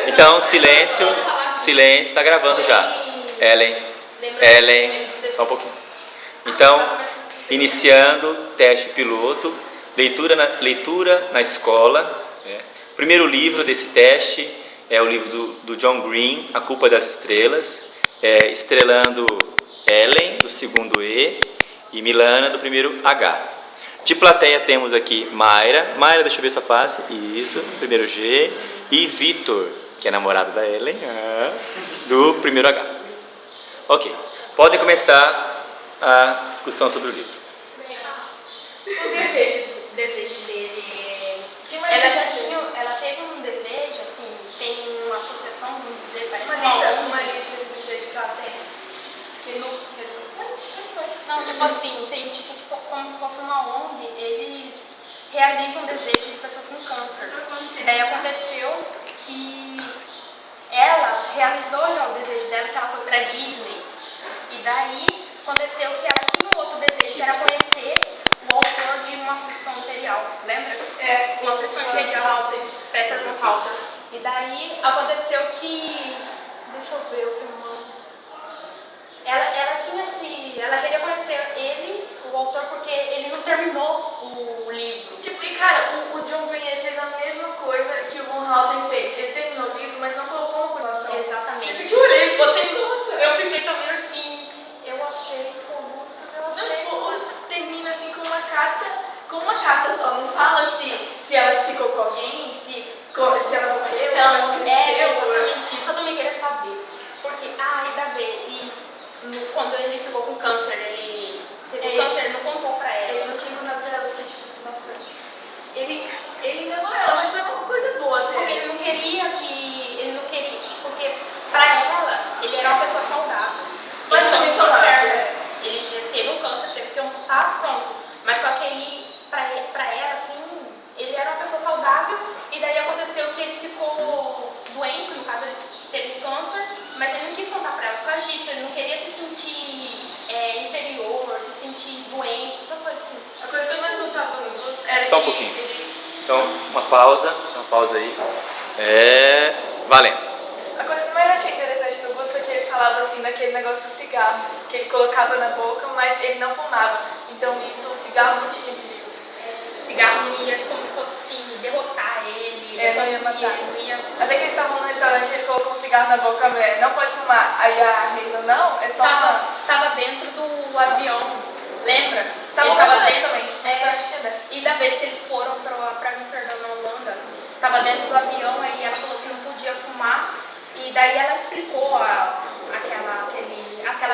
Então, silêncio, silêncio, tá gravando já. Ellen, só um pouquinho. Então, iniciando, teste piloto, leitura na escola. Né? O primeiro livro desse teste é o livro do John Green, A Culpa das Estrelas, estrelando Ellen, do segundo E, e Milana, do primeiro H. De plateia temos aqui Mayra, deixa eu ver sua face, isso, primeiro G, e Vitor, que é namorado da Ellen, do primeiro H. Ok, podem começar a discussão sobre o livro. O desejo dele ela teve um desejo, assim, tem uma associação, vamos dizer, parece uma lista de desejos que ela tem. Não, tipo assim, tem tipo como se fosse uma ONG, eles realizam desejos de pessoas com câncer. E daí aconteceu que ela realizou já o desejo dela, que ela foi pra Disney. E daí aconteceu que ela tinha um outro desejo, que era conhecer o autor de Uma Aflição Imperial, lembra? Uma Aflição Imperial, Peter von Halter. E daí aconteceu que, deixa eu ver o que mais. Ela queria conhecer ele, o autor, porque ele não terminou o livro. Tipo, e cara, o John Green fez a mesma coisa que o Von Halter fez. Ele terminou o livro, mas não colocou uma continuação. Exatamente. Eu jurei, eu fiquei também assim, eu achei. Não, tipo, termina assim com uma carta só. Não fala se ela ficou com alguém, se ela morreu, se ela não cresceu. Exatamente isso, eu também queria saber. Porque, ainda bem, quando ele ficou com câncer, ele teve câncer, ele não contou pra ela. Ele não tinha contado pra ela, porque tipo assim, nossa, ele enganou ela, mas foi uma coisa boa até. Porque ele não queria, porque pra ela, ele era uma pessoa saudável. Mas também saudável. Ele já teve um câncer, teve que amputar, pronto. Mas só que aí, pra ela, assim, ele era uma pessoa saudável, e daí aconteceu que ele ficou doente, no caso ele teve câncer, mas ele não quis contar pra ela por causa disso, ele não queria se sentir inferior, se sentir doente, essa coisa assim. A coisa que eu mais gostava no Blues era Só um pouquinho. Então, uma pausa aí. Valendo. A coisa que mais eu achei interessante no Blues foi que ele falava assim daquele negócio do cigarro, que ele colocava na boca, mas ele não fumava. Então isso, o cigarro não tinha perigo. O cigarro não ia, como se fosse assim, derrotar ele. Não ia matar. Até que eles estavam no restaurante, ele colocou um cigarro na boca, a mulher, não pode fumar. Aí a Rita, não, é só fumar. Tava dentro do avião, lembra? Tava no restaurante também, E da vez que eles foram pra Amsterdã, na Holanda, tava dentro do avião, aí ela falou que não podia fumar. E daí ela explicou aquela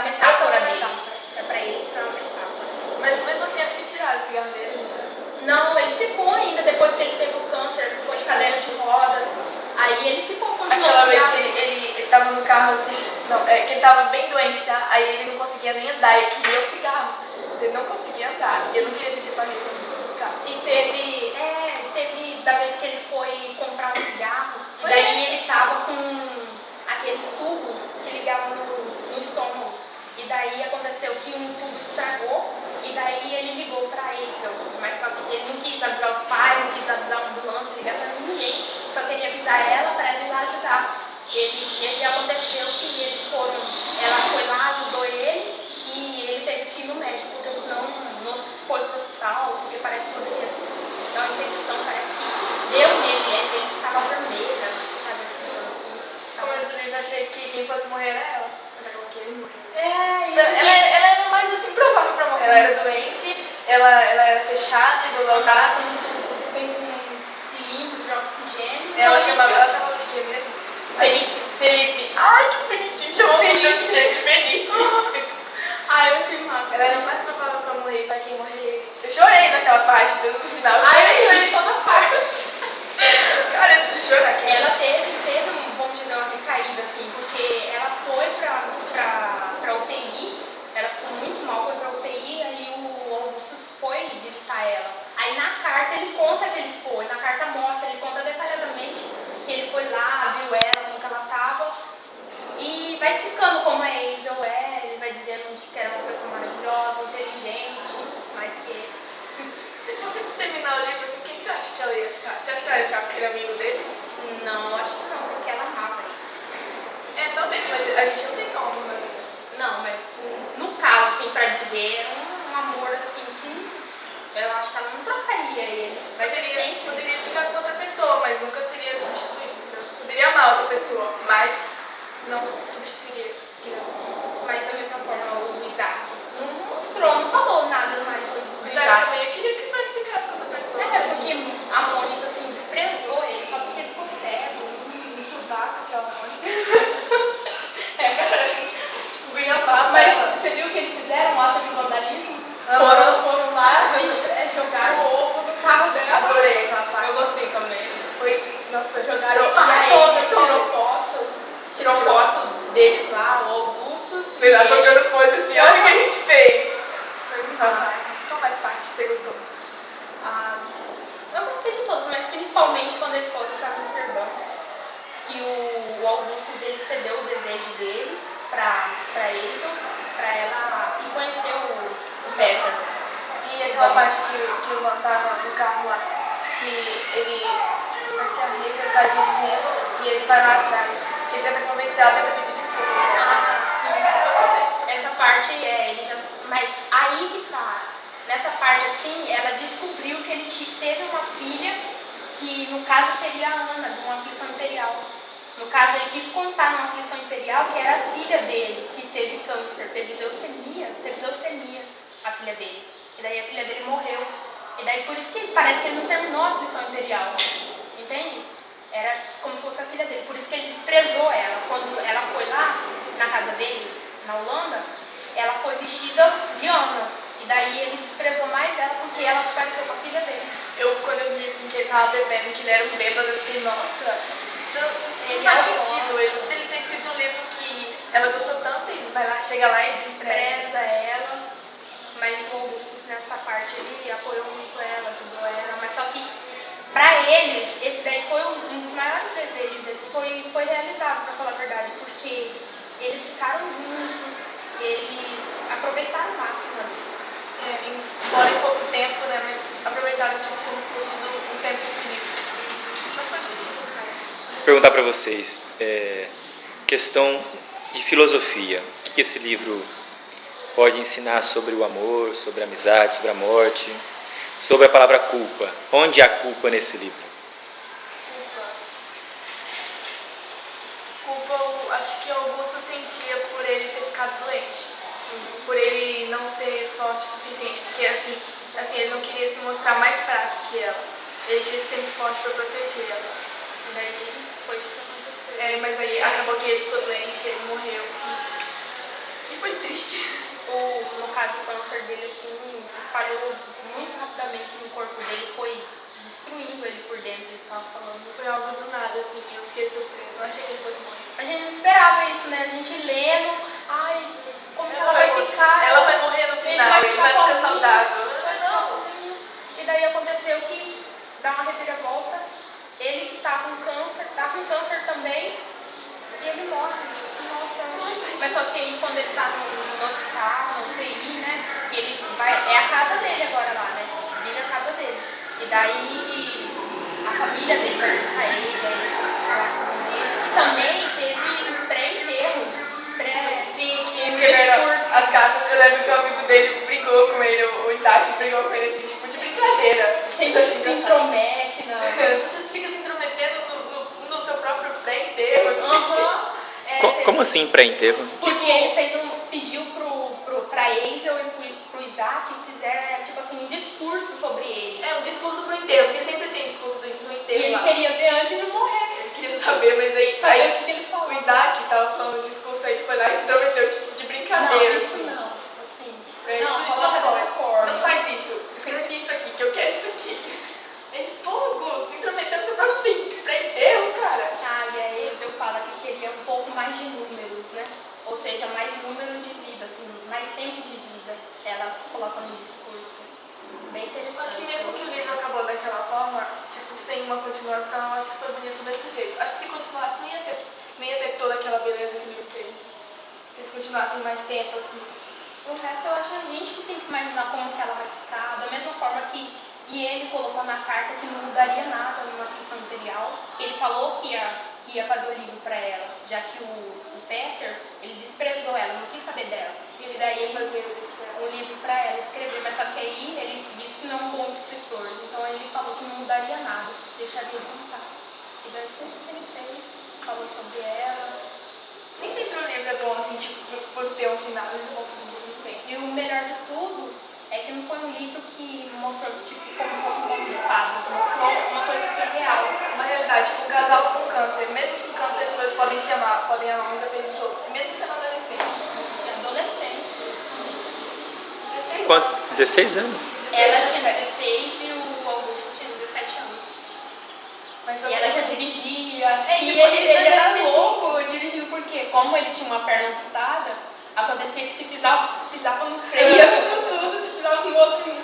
metáfora dele. Pra ele, isso é uma metáfora. Mas mesmo assim, acho que tiraram o cigarro dele já. Não, ele ficou ainda, depois que ele teve o câncer, ele ficou de cadeira de rodas. Aí ele ficou continuando. Aquela vez que ele tava no carro assim, que ele tava bem doente já, aí ele não conseguia nem andar, ele queria o cigarro. Ele não conseguia andar, e ele não queria pedir pra Rita buscar. E teve da vez que ele foi comprar um cigarro, daí ele tava com aqueles tubos que ligavam no estômago. E daí aconteceu que um tubo estragou, e daí ele ligou pra Hazel, mas só que ele não quis avisar os pais, não quis avisar a ambulância, ligar pra ninguém, só queria avisar ela pra ela ir lá ajudar. E aconteceu que ela foi lá, ajudou ele, e ele teve que ir no médico, porque senão não foi pro hospital, porque parece que poderia dar uma infecção, parece que deu nele, ele ficava vermelha, sabe, assim. Como eu livro, achei que quem fosse morrer era ela. Mas acabou que ele morreu. Ela era mais assim, provável pra morrer. Ela era doente, ela era fechada, envelopada. Tem um cilindro de oxigênio. Ela chamava de quê mesmo? Felipe. Ai, que bonitinho. Chamou muito de oxigênio de Felipe. Ai, eu achei massa. Ela era mais provável pra morrer, vai quem morrer. Eu chorei naquela parte, no final. Ai, eu chorei toda parte. Cara, eu preciso chorar aqui. Ela teve vamos dizer, uma recaída, assim, porque ela foi pra UTI, ela ficou muito mal, foi pra UTI, aí o Augusto foi visitar ela. Aí na carta ele conta que ele foi, na carta mostra, ele conta detalhadamente que ele foi lá, viu ela, como que ela tava, e vai explicando como a Hazel ele vai dizendo que era uma pessoa maravilhosa, inteligente, mas que... Se fosse terminar o livro, com quem você acha que ela ia ficar? Você acha que ela ia ficar com aquele amigo dele? Não, acho que não, porque ela amava pra dizer, era um amor assim que eu acho que ela não trocaria ele. Mas Poderia ficar com outra pessoa, mas nunca seria substituído. Entendeu? Poderia amar outra pessoa, mas não substituiria. Mas da mesma forma o Isaac não mostrou, não falou nada mais do Mas Isaac. também eu queria que só ele ficasse com outra pessoa. Porque a Mônica assim desprezou ele só porque ele ficou cego. Muito vaca aquela Mônica. Tipo, ganha papo. Mas você viu que eles fizeram um ato de vandalismo? Foram lá e jogaram o ovo no carro dela. Adorei aquela parte. Eu gostei também. Nossa, Jogaram o e aí todo. tirou foto deles lá, o Augustus. Melhor jogando coisa assim, olha o que a gente fez. Qual mais parte você gostou? Eu gostei de todos, mas principalmente quando eles foram para Amsterdã. Que o Augustus ele cedeu o desejo dele para ela ir conhecer o Peter. E aquela parte que o Van tá no carro lá, que ele parece que a Rita tá dirigindo e ele vai lá atrás. Que ele tenta convencer ela, tenta pedir desculpa. Sim. Eu gostei. Essa parte ele já. Mas aí que tá. Nessa parte assim, ela descobriu que ele teve uma filha que no caso seria a Ana, de uma aflição imperial. No caso, ele quis contar numa aflição imperial que era a filha dele, que teve câncer, teve leucemia, a filha dele. E daí a filha dele morreu. E daí por isso que parece que ele não terminou a aflição imperial. Entende? Era como se fosse a filha dele. Por isso que ele desprezou ela. Quando ela foi lá, na casa dele, na Holanda, ela foi vestida de Ana. E daí ele desprezou mais ela porque ela se pareceu com a filha dele. Quando eu vi assim, que ele tava bebendo, que ele era um bêbado, eu fiquei, nossa, isso não faz sentido. Ele tem escrito um livro que ela gostou tanto e vai lá, chega lá e despreza ela. Mas o Augusto nessa parte ele apoiou muito ela, ajudou ela. Mas só que pra eles, esse daí foi um dos maiores desejos deles. Foi realizado, pra falar a verdade, porque eles ficaram juntos, eles aproveitaram o máximo. Embora em pouco tempo, né? Mas aproveitaram tipo como se fosse um tempo infinito. Mas foi bonito, cara. Vou perguntar para vocês, questão de filosofia. O que esse livro pode ensinar sobre o amor, sobre a amizade, sobre a morte, sobre a palavra culpa? Onde há culpa nesse livro? Culpa, eu acho que Augusto sentia por ele ter ficado doente. Por ele não ser forte o suficiente, porque assim ele não queria se mostrar mais fraco que ela. Ele queria ser sempre forte para proteger ela. E daí foi isso que aconteceu. Mas aí acabou que ele ficou doente, ele morreu. E foi triste. No caso, o câncer dele assim, se espalhou muito rapidamente no corpo dele, foi destruindo ele por dentro, ele estava falando. Foi algo do nada, assim, eu fiquei surpresa, não achei que ele fosse morrer. A gente não esperava isso, né? A gente lendo, como ela vai ficar? Ela vai morrer no final, ele vai ficar saudável. E daí aconteceu que dá uma reviravolta, ele que tá com câncer também, e ele morre. Nossa, mas só que aí, quando ele tá no hospital, no UTI, né? Ele vai, é a casa dele agora lá, né? Vira a casa dele. E daí a família dele vai buscar ele, falar com ele. E também teve um pré-enterro. Sim, que as cartas, eu lembro que o amigo dele brigou com ele, o Isaac brigou com ele assim, tipo, de brincadeira. Sempre se intromete, não. Você fica se intrometendo no seu próprio pré-enterro, não sei o quê. Como assim pré-enterro? Porque ele pediu pra Hazel e pro Isaac fizer, tipo assim, um discurso sobre ele. Um discurso pro enterro, porque sempre tem discurso no enterro. E ele queria ver antes de morrer. Ele queria saber, mas aí o que ele falou. O Isaac tava falando o discurso aí, foi lá e se intrometeu tipo, de brincadeira. Não, isso assim. não. Assim. Isso não pode. Não faz isso. Escreve isso aqui, que eu quero isso aqui. Ele, se intrometendo no seu próprio pré-enterro, cara. E aí eu falo que queria um pouco mais de números, né? Ou seja, mais números de vida, assim, mais tempo de vida. Ela coloca no discurso. Bem interessante. Acho que mesmo que o livro acabou daquela forma, tipo, sem uma continuação, acho que foi bonito do mesmo jeito. Acho que se continuasse, não ia ter toda aquela beleza que o livro teve. Se eles continuassem mais tempo, assim. O resto eu acho a gente que tem que imaginar como que ela vai ficar, da mesma forma que ele colocou na carta que não mudaria nada numa aflição imperial. Ele falou que ia fazer o livro para ela, já que o Peter, ele desprezou ela, não quis saber dela. E ele daí fazer um livro para ela escrever, mas só que aí ele disse que não é um bom escritor, então ele falou que não mudaria nada, deixaria como tá. E daí foi isso que ele fez, falou sobre ela. Nem sempre um livro é bom, assim, tipo, por ter um final, ele é bom de suspense. E o melhor de tudo é que não foi um livro que mostrou, tipo, como se fosse um conto de fadas, mostrou uma coisa que é real. Uma realidade, tipo, um casal com câncer, mesmo com câncer, os dois podem se amar, podem amar um defeito dos outros, mesmo sendo adolescentes. Adolescente. 16 anos. 16 anos? Ela tinha 16 e o Augusto tinha 17 anos. Mas E ela já dirigia. É, E tipo, ele isso é era repetido. louco dirigindo, porque como ele tinha uma perna amputada, acontecia que se pisava no freio com tudo, se pisava no outro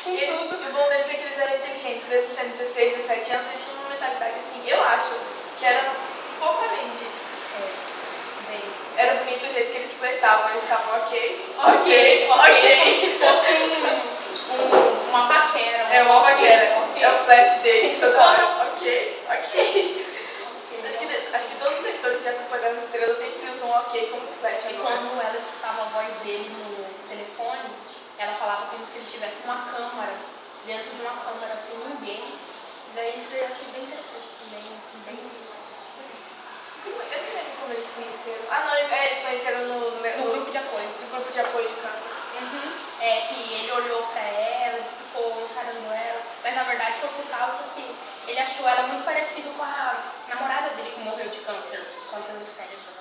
com Eles, tudo. o bom deles é que eles eram inteligentes, mesmo tendo 16, 17 anos, eles tinham uma mentalidade assim, eu acho, que era um pouco além disso. Era bonito o jeito que eles flertavam, eles estavam ok. Como se fosse uma paquera. É uma paquera, ok. é o flat dele, toda hora, ok. Acho que todos os leitores de A Companhia das Estrelas sempre usam ok como flat E agora. quando ela escutava a voz dele no telefone, ela falava como se ele estivesse numa câmara, dentro de uma câmara, sem ninguém. Daí isso eu achei bem interessante também, assim, bem... Eu não lembro como eles conheceram. Ah, não, eles conheceram No grupo de apoio. no grupo de apoio de câncer. É que ele olhou pra ela, ficou encarando ela, mas na verdade foi por causa que ele achou ela muito parecida com a namorada dele que morreu de câncer no cérebro.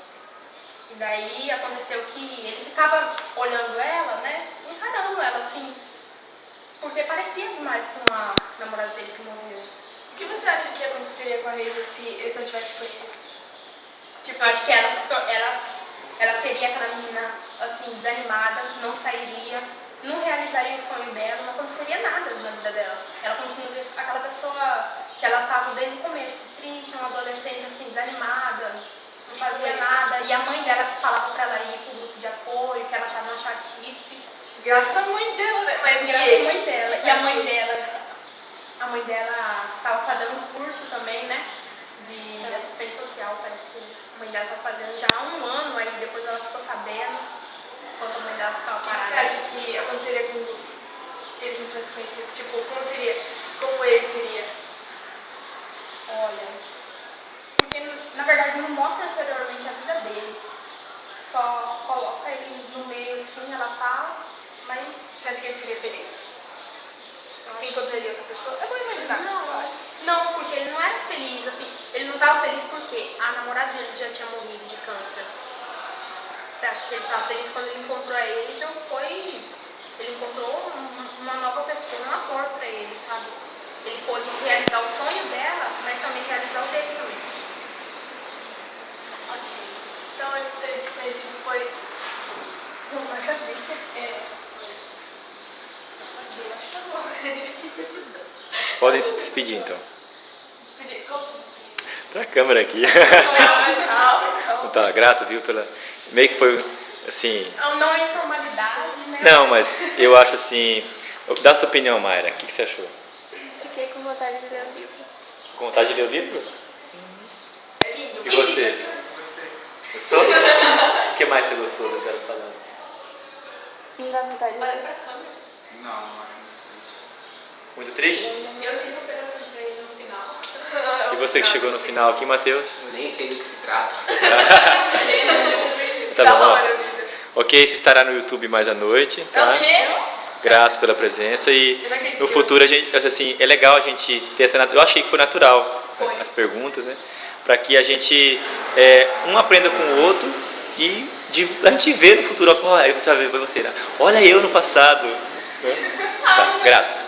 E daí aconteceu que ele ficava olhando ela, né, encarando ela assim, porque parecia demais com a namorada dele que morreu. O que você acha que aconteceria com a Reisa se eles não tivessem conhecido? Tipo, eu acho que ela seria aquela menina, assim, desanimada, não sairia, não realizaria o sonho dela, não aconteceria nada na vida dela. Ela continuaria aquela pessoa que ela estava desde o começo, triste, uma adolescente, assim, desanimada, não fazia nada. E a mãe dela que falava pra ela ir pro grupo de apoio, que ela achava uma chatice. Graças à mãe dela, né? Mas Graças à mãe dela. E a mãe dela estava fazendo um curso também, né? De assistente social, parece que a mãe dela está fazendo já há um ano, aí depois ela ficou sabendo, enquanto a mãe dela ficava O que parada. você acha que aconteceria com o Gus se eles não tivessem conhecido? Tipo, como ele seria? Olha, porque na verdade não mostra anteriormente a vida dele, só coloca ele no meio assim, ela tá, mas... Você acha que ele seria feliz? Se encontraria outra pessoa? É bom imaginar. Não, porque ele não era feliz, assim, ele não estava feliz porque a namorada dele já tinha morrido de câncer. Você acha que ele estava feliz quando ele encontrou a ele? Então ele encontrou uma nova pessoa, um amor pra ele, sabe? Ele pôde realizar o sonho dela, mas também realizar o dele também. Ok. Então eles terem se conhecido foi Uma maravilha. Ok, acho que tá bom. Podem se despedir então. Despedir. Como se despedir? Pra câmera aqui. Tchau. Tá, grato, viu, pela... Meio que foi, assim... Não é informalidade, né? Não, mas eu acho assim... Dá a sua opinião, Mayra. O que você achou? Fiquei com vontade de ler o livro. Com vontade de ler o livro? É lindo. E você? Gostou? O que mais você gostou do que elas falaram? Não dá vontade de Olha ler. pra câmera. Não, não acho muito triste. Muito triste? Eu li um pedaço de ele no final. E você que chegou no final aqui, Matheus? Nem sei do que se trata. Tá Da bom, hora, ó. Luísa. Ok, isso estará no YouTube mais à noite, tá? O quê? Grato pela presença e Eu não acredito. no futuro a gente, assim, é legal a gente ter essa... Eu achei que foi natural Foi. as perguntas, né? Para que a gente um aprenda com o outro e a gente vê no futuro, olha, sabe, você, olha eu no passado. Né? Tá, grato.